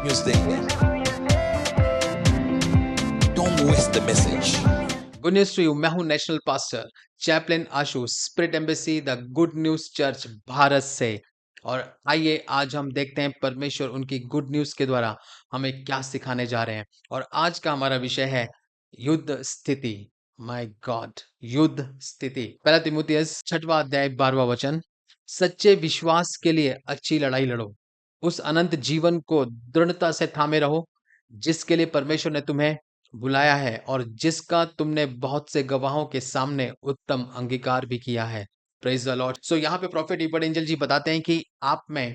News देंगे। Don't waste the message. Good news to you. मैं हूं national pastor chaplain Ashu, spirit embassy the good news church Bharat से। और आइए आज हम देखते हैं परमेश्वर उनकी गुड न्यूज के द्वारा हमें क्या सिखाने जा रहे हैं। और आज का हमारा विषय है युद्ध स्थिति। माय गॉड, युद्ध स्थिति। पहला तिमुथियुस 6वां अध्याय 12वां वचन। सच्चे विश्वास के लिए अच्छी लड़ाई लड़ो, उस अनंत जीवन को दृढ़ता से थामे रहो जिसके लिए परमेश्वर ने तुम्हें बुलाया है और जिसका तुमने बहुत से गवाहों के सामने उत्तम अंगीकार भी किया है। Praise the Lord. सो यहाँ पे प्रॉफेट इबन एंजल जी बताते हैं कि आप में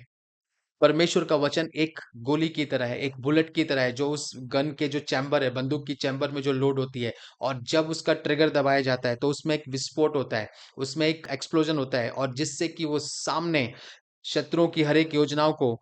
परमेश्वर का वचन एक गोली की तरह है, एक बुलेट की तरह है, जो उस गन के जो चैम्बर है, बंदूक की चैम्बर में जो लोड होती है, और जब उसका ट्रिगर दबाया जाता है तो उसमें एक विस्फोट होता है, उसमें एक एक्सप्लोजन होता है, और जिससे कि वो सामने शत्रुओं की हर एक योजनाओं को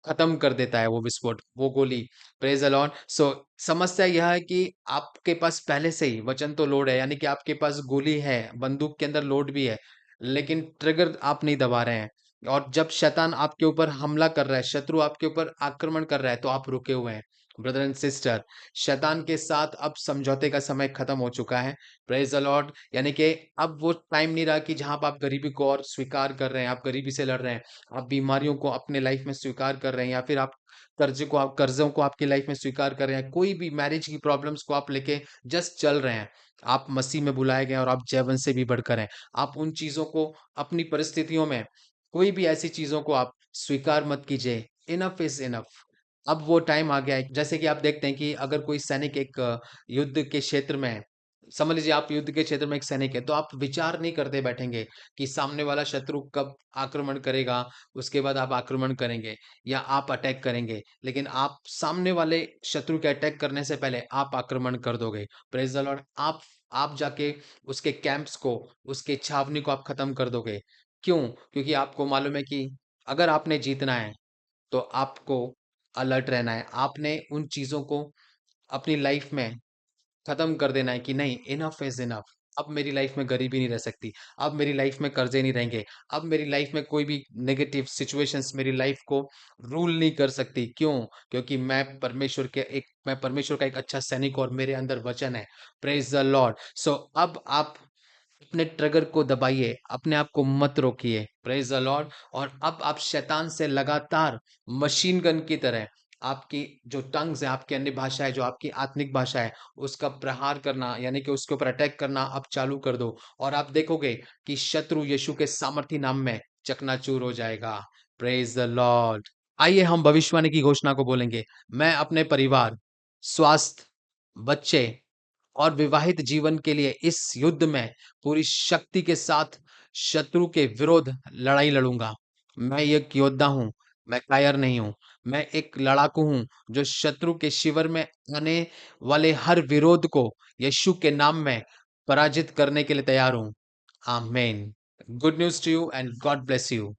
खत्म कर देता है, वो विस्फोट, वो गोली। Praise the Lord. सो समस्या यह है कि आपके पास पहले से ही वचन तो लोड है, यानी कि आपके पास गोली है, बंदूक के अंदर लोड भी है, लेकिन ट्रिगर आप नहीं दबा रहे हैं। और जब शैतान आपके ऊपर हमला कर रहा है, शत्रु आपके ऊपर आक्रमण कर रहा है, तो आप रुके हुए हैं। ब्रदर एंड सिस्टर, शैतान के साथ अब समझौते का समय खत्म हो चुका है। Praise the Lord. यानी कि अब वो टाइम नहीं रहा कि जहां पर आप गरीबी को और स्वीकार कर रहे हैं, आप गरीबी से लड़ रहे हैं, आप बीमारियों को अपने लाइफ में स्वीकार कर रहे हैं, या फिर आप कर्जों को आपकी लाइफ में स्वीकार कर रहे हैं, कोई भी मैरिज की प्रॉब्लम्स को आप लेके जस्ट चल रहे हैं। आप मसीह में बुलाए गए हैं और आप जैवन से भी बढ़कर हैं। आप उन चीजों को अपनी परिस्थितियों में, कोई भी ऐसी चीजों को आप स्वीकार मत कीजिए। Enough is enough. अब वो टाइम आ गया है। जैसे कि आप देखते हैं कि अगर कोई सैनिक एक युद्ध के क्षेत्र में है, समझ लीजिए आप युद्ध के क्षेत्र में एक सैनिक है, तो आप विचार नहीं करते बैठेंगे कि सामने वाला शत्रु कब आक्रमण करेगा, उसके बाद आप आक्रमण करेंगे या आप अटैक करेंगे। लेकिन आप सामने वाले शत्रु के अटैक करने से पहले आप आक्रमण कर दोगे। Praise the Lord. आप जाके उसके कैंप्स को, उसके छावनी को आप खत्म कर दोगे। क्यों? क्योंकि आपको मालूम है कि अगर आपने जीतना है तो आपको अलर्ट रहना है। आपने उन चीजों को अपनी लाइफ में खत्म कर देना है कि नहीं, इनफ इज इनफ। अब मेरी लाइफ में गरीबी नहीं रह सकती, अब मेरी लाइफ में कर्जे नहीं रहेंगे, अब मेरी लाइफ में कोई भी नेगेटिव सिचुएशंस मेरी लाइफ को रूल नहीं कर सकती। क्यों? क्योंकि मैं परमेश्वर का एक अच्छा सैनिक हूं और मेरे अंदर वचन है। Praise the Lord. सो अब आप अपने ट्रिगर को दबाइए, अपने आप को मत रोकिए। Praise the Lord. और अब आप शैतान से लगातार मशीन गन की तरह आपकी जो टंग्स है, आपकी अन्य भाषा है, जो आपकी आत्मिक भाषा है, उसका प्रहार करना, यानी कि उसके ऊपर अटैक करना आप चालू कर दो। और आप देखोगे कि शत्रु यीशु के सामर्थी नाम में चकनाचूर हो जाएगा। Praise the Lord. आइए हम भविष्यवाणी की घोषणा को बोलेंगे। मैं अपने परिवार, स्वास्थ्य, बच्चे और विवाहित जीवन के लिए इस युद्ध में पूरी शक्ति के साथ शत्रु के विरोध लड़ाई लड़ूंगा। मैं एक योद्धा हूं, मैं कायर नहीं हूं। मैं एक लड़ाकू हूं जो शत्रु के शिविर में आने वाले हर विरोध को यीशु के नाम में पराजित करने के लिए तैयार हूं। Amen. Good news to you and God bless you.